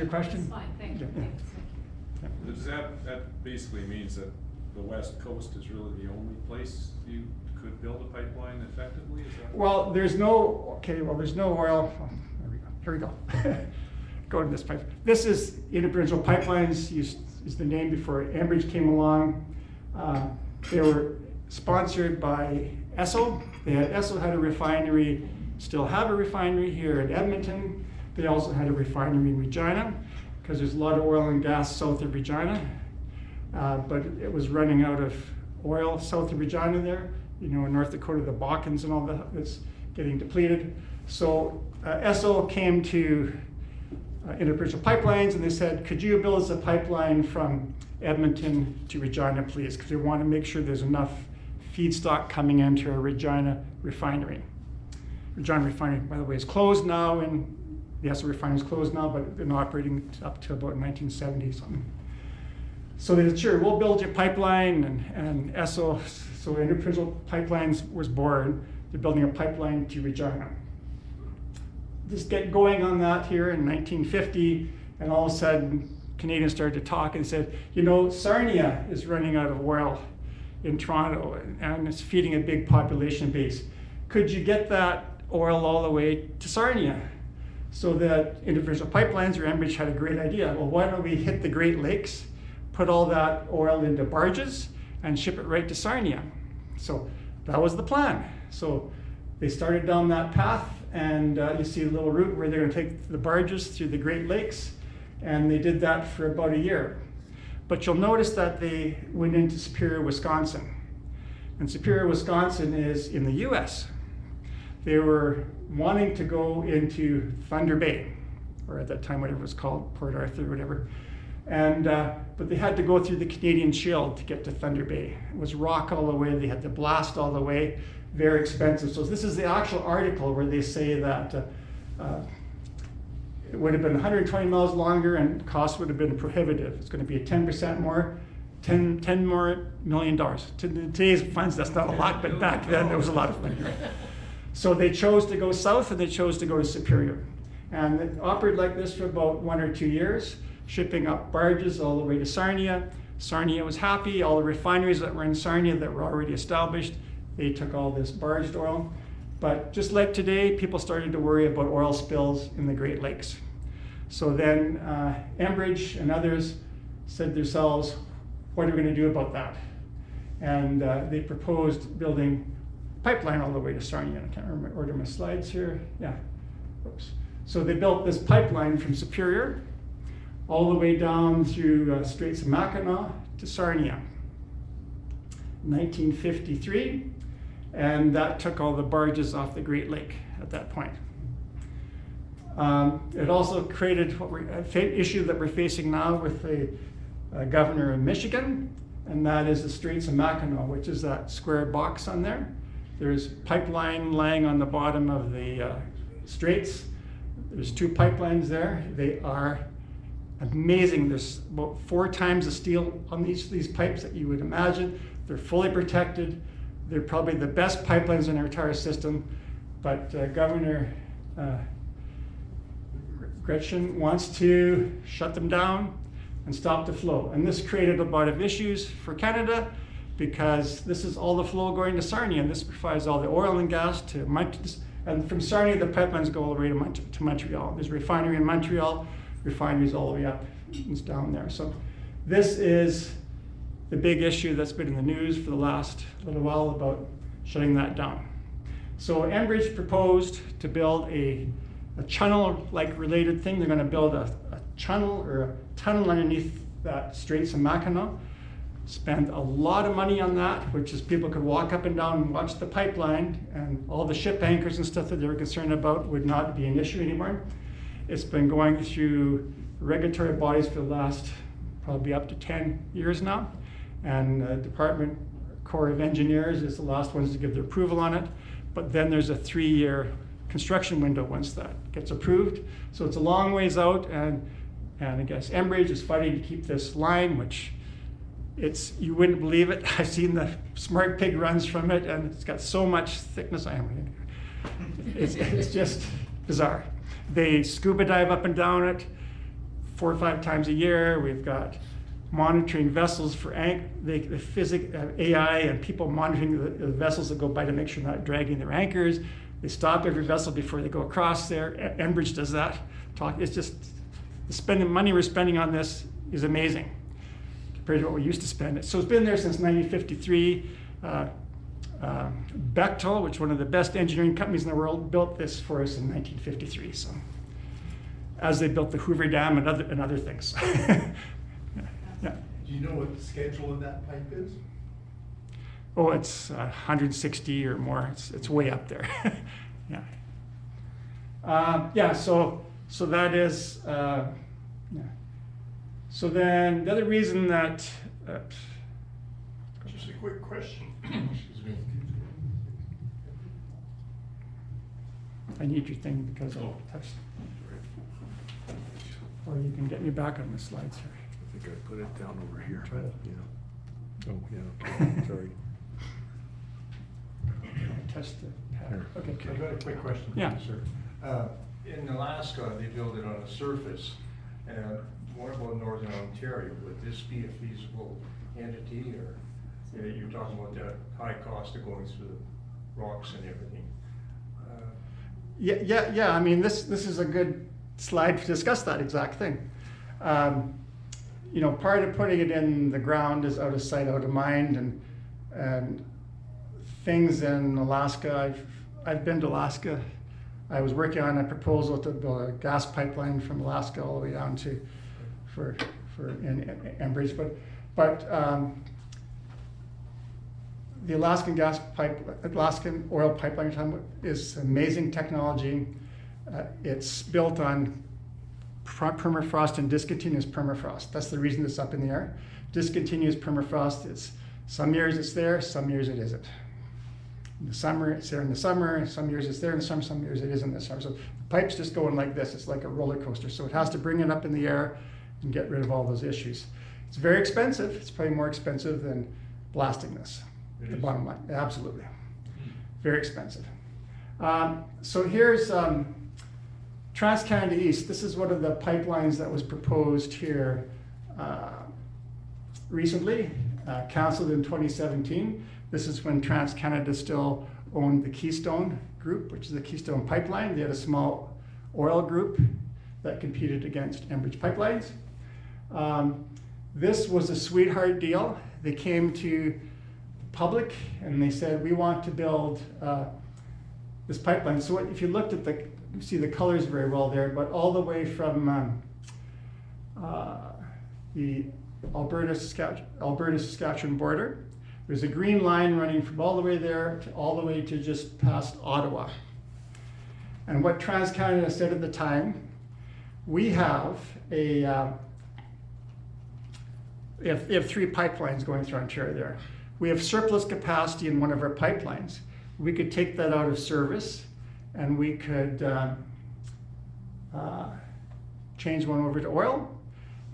your question? That's fine, thank you. Yeah. Thank you. Does that basically means that the West Coast is really the only place you could build a pipeline effectively? Is that? Well, there's no oil. Oh, here we go. Go to this pipe. This is Interprovincial Pipelines, is the name before Enbridge came along. They were sponsored by Esso. Esso had a refinery, still have a refinery here in Edmonton. They also had a refinery in Regina, because there's a lot of oil and gas south of Regina. But it was running out of oil south of Regina there. You know, in North Dakota, the Bakkens and all that was getting depleted. So Esso came to Interprovincial Pipelines and they said, could you build us a pipeline from Edmonton to Regina, please? Because we want to make sure there's enough feedstock coming into our Regina refinery. Regina refinery, by the way, is closed now, and the Esso refinery is closed now, but been operating up to about 1970 something. So they said, sure, we'll build your pipeline, and Esso, so Interprovincial Pipelines was born. They're building a pipeline to Regina. Just get going on that here in 1950, and all of a sudden, Canadians started to talk and said, you know, Sarnia is running out of oil in Toronto, and it's feeding a big population base. Could you get that oil all the way to Sarnia? So that Interprovincial Pipelines, or Enbridge, had a great idea. Well, why don't we hit the Great Lakes, put all that oil into barges, and ship it right to Sarnia? So that was the plan. So they started down that path, and you see a little route where they're going to take the barges through the Great Lakes, and they did that for about a year. But you'll notice that they went into Superior, Wisconsin. And Superior, Wisconsin is in the US. They were wanting to go into Thunder Bay, or at that time whatever it was called, Port Arthur, whatever. And but they had to go through the Canadian Shield to get to Thunder Bay. It was rock all the way, they had to blast all the way, very expensive. So this is the actual article where they say that it would have been 120 miles longer and cost would have been prohibitive. It's going to be a 10% more, $10 more million. Today's funds, that's not a lot, but back then there was a lot of money. So they chose to go south, and they chose to go to Superior. And it operated like this for about 1 or 2 years, shipping up barges all the way to Sarnia. Sarnia was happy. All the refineries that were in Sarnia that were already established, they took all this barged oil. But just like today, people started to worry about oil spills in the Great Lakes. So then Enbridge and others said to themselves, what are we going to do about that? And they proposed building pipeline all the way to Sarnia. I can't remember, order my slides here. Yeah, oops. So they built this pipeline from Superior all the way down through Straits of Mackinac to Sarnia. 1953, and that took all the barges off the Great Lake at that point. It also created an issue that we're facing now with the governor of Michigan, and that is the Straits of Mackinac, which is that square box on there. There's pipeline laying on the bottom of the straits. There's 2 pipelines there. They are amazing. There's about 4 times the steel on these pipes that you would imagine. They're fully protected. They're probably the best pipelines in our entire system. But Governor Gretchen wants to shut them down and stop the flow. And this created a lot of issues for Canada, because this is all the flow going to Sarnia, and this provides all the oil and gas to Montreal. And from Sarnia, the pipelines go all the way to Montreal. There's a refinery in Montreal, refineries all the way up and down there. So this is the big issue that's been in the news for the last little while about shutting that down. So Enbridge proposed to build a channel-like related thing. They're going to build a channel or a tunnel underneath that Straits of Mackinac. Spent a lot of money on that, which is people could walk up and down and watch the pipeline, and all the ship anchors and stuff that they were concerned about would not be an issue anymore. It's been going through regulatory bodies for the last probably up to 10 years now, and the Department Corps of Engineers is the last ones to give their approval on it. But then there's a 3-year construction window once that gets approved. So it's a long ways out, and I guess Enbridge is fighting to keep this line, which you wouldn't believe it. I've seen the smart pig runs from it, and it's got so much thickness. It's just bizarre. They scuba dive up and down it. 4 or 5 times a year. We've got monitoring vessels for AI and people monitoring the vessels that go by to make sure they're not dragging their anchors. They stop every vessel before they go across there. Enbridge does that. It's just the money we're spending on this is amazing compared to what we used to spend. So it's been there since 1953. Bechtel, which is one of the best engineering companies in the world, built this for us in 1953. So, as they built the Hoover Dam and other things. Yeah. Do you know what the schedule of that pipe is? Oh, it's 160 or more. It's way up there. Yeah. Yeah. So that is. Yeah. So then the other reason that. Just a quick question. Excuse me. I need your thing because I'll touch. Or you can get me back on the slides here. I think I put it down over here. Try it. Yeah. Oh, yeah, sorry. Touch the pad. Here. Okay. I've got a quick question for Yeah. you, sir. In Alaska, they build it on a surface. And what about Northern Ontario? Would this be a feasible entity, or you're talking about the high cost of going through the rocks and everything? Yeah. I mean, this is a good slide to discuss that exact thing. Part of putting it in the ground is out of sight, out of mind, and things in Alaska. I've been to Alaska. I was working on a proposal to build a gas pipeline from Alaska all the way down to for Enbridge, but the Alaskan oil pipeline is amazing technology. It's built on permafrost and discontinuous permafrost. That's the reason it's up in the air. Discontinuous permafrost is some years it's there, some years it isn't. In the summer, it's there in the summer. Some years it's there in the summer, some years it isn't in the summer. So the pipe's just going like this. It's like a roller coaster. So it has to bring it up in the air and get rid of all those issues. It's very expensive. It's probably more expensive than blasting this. The bottom line, absolutely. Very expensive. So here's Trans-Canada East. This is one of the pipelines that was proposed here recently, canceled in 2017. This is when Trans-Canada still owned the Keystone Group, which is the Keystone Pipeline. They had a small oil group that competed against Enbridge Pipelines. This was a sweetheart deal. They came to the public and they said, we want to build this pipeline. So if you looked at you see the colors very well there, but all the way from the Alberta-Saskatchewan border, there's a green line running from all the way there to all the way to just past Ottawa. And what Trans-Canada said at the time, we have we have 3 pipelines going through Ontario there. We have surplus capacity in one of our pipelines. We could take that out of service and we could change one over to oil.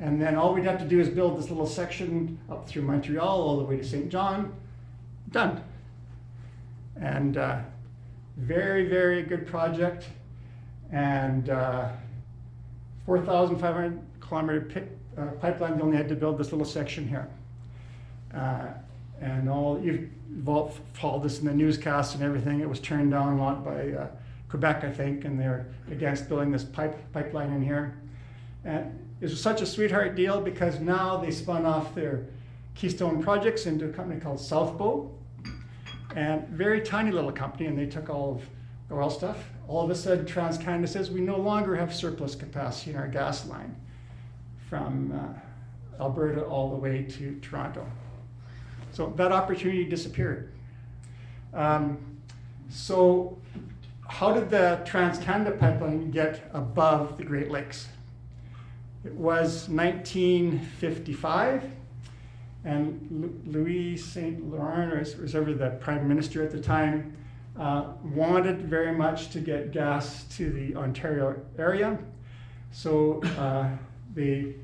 And then all we'd have to do is build this little section up through Montreal all the way to St. John. Done. And very, very good project. And 4,500 kilometer pipeline. They only had to build this little section here. And you've all followed this in the newscasts and everything. It was turned down a lot by Quebec, I think, and they're against building this pipeline in here. And it was such a sweetheart deal because now they spun off their Keystone projects into a company called Southbow, and very tiny little company, and they took all of the oil stuff. All of a sudden, Trans-Canada says we no longer have surplus capacity in our gas line from Alberta all the way to Toronto. So that opportunity disappeared. So how did the Trans-Canada pipeline get above the Great Lakes? It was 1955, and Louis St. Laurent, or whoever the prime minister at the time, wanted very much to get gas to the Ontario area. So they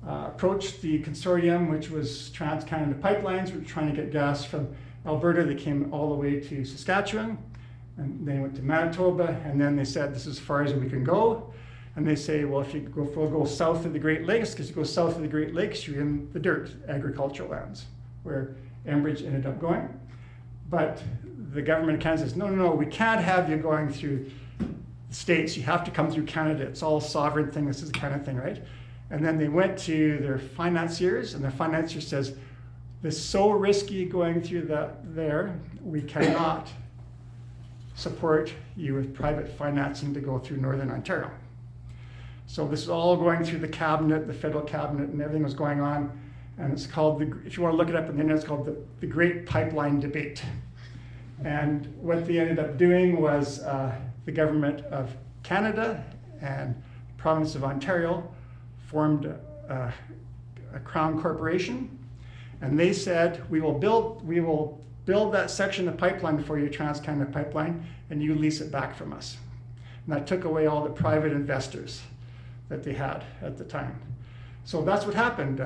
approached the consortium, which was Trans-Canada Pipelines, which were trying to get gas from Alberta. They came all the way to Saskatchewan, and they went to Manitoba, and then they said, this is as far as we can go. And they say, well, if you go south of the Great Lakes, because you go south of the Great Lakes, you're in the dirt, agricultural lands, where Enbridge ended up going. But the government of Canada says, no, we can't have you going through the States. You have to come through Canada. It's all sovereign thing. This is the kind of thing, right? And then they went to their financiers, and their financier says, this is so risky going through there, we cannot support you with private financing to go through Northern Ontario. So this is all going through the cabinet, the federal cabinet, and everything was going on. And it's called, if you want to look it up on the internet, it's called the Great Pipeline Debate. And what they ended up doing was the government of Canada and the province of Ontario formed a crown corporation. And they said, we will build that section of pipeline for you, Trans-Canada Pipeline, and you lease it back from us. And that took away all the private investors that they had at the time. So that's what happened.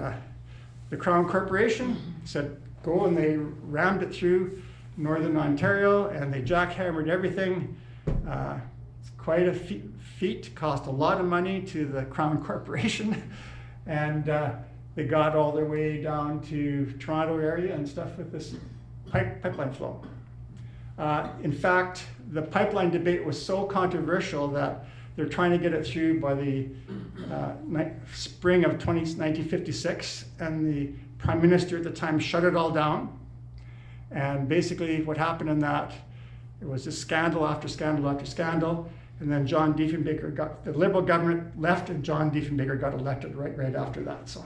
The Crown Corporation said, go, and they rammed it through Northern Ontario, and they jackhammered everything. It's quite a feat, cost a lot of money to the Crown Corporation, and they got all their way down to Toronto area and stuff with this pipeline flow. In fact, the pipeline debate was so controversial that they're trying to get it through by the spring of 1956, and the Prime Minister at the time shut it all down. And basically what happened in that, it was just scandal after scandal after scandal, and then John Diefenbaker the Liberal government left, and John Diefenbaker got elected right after that. So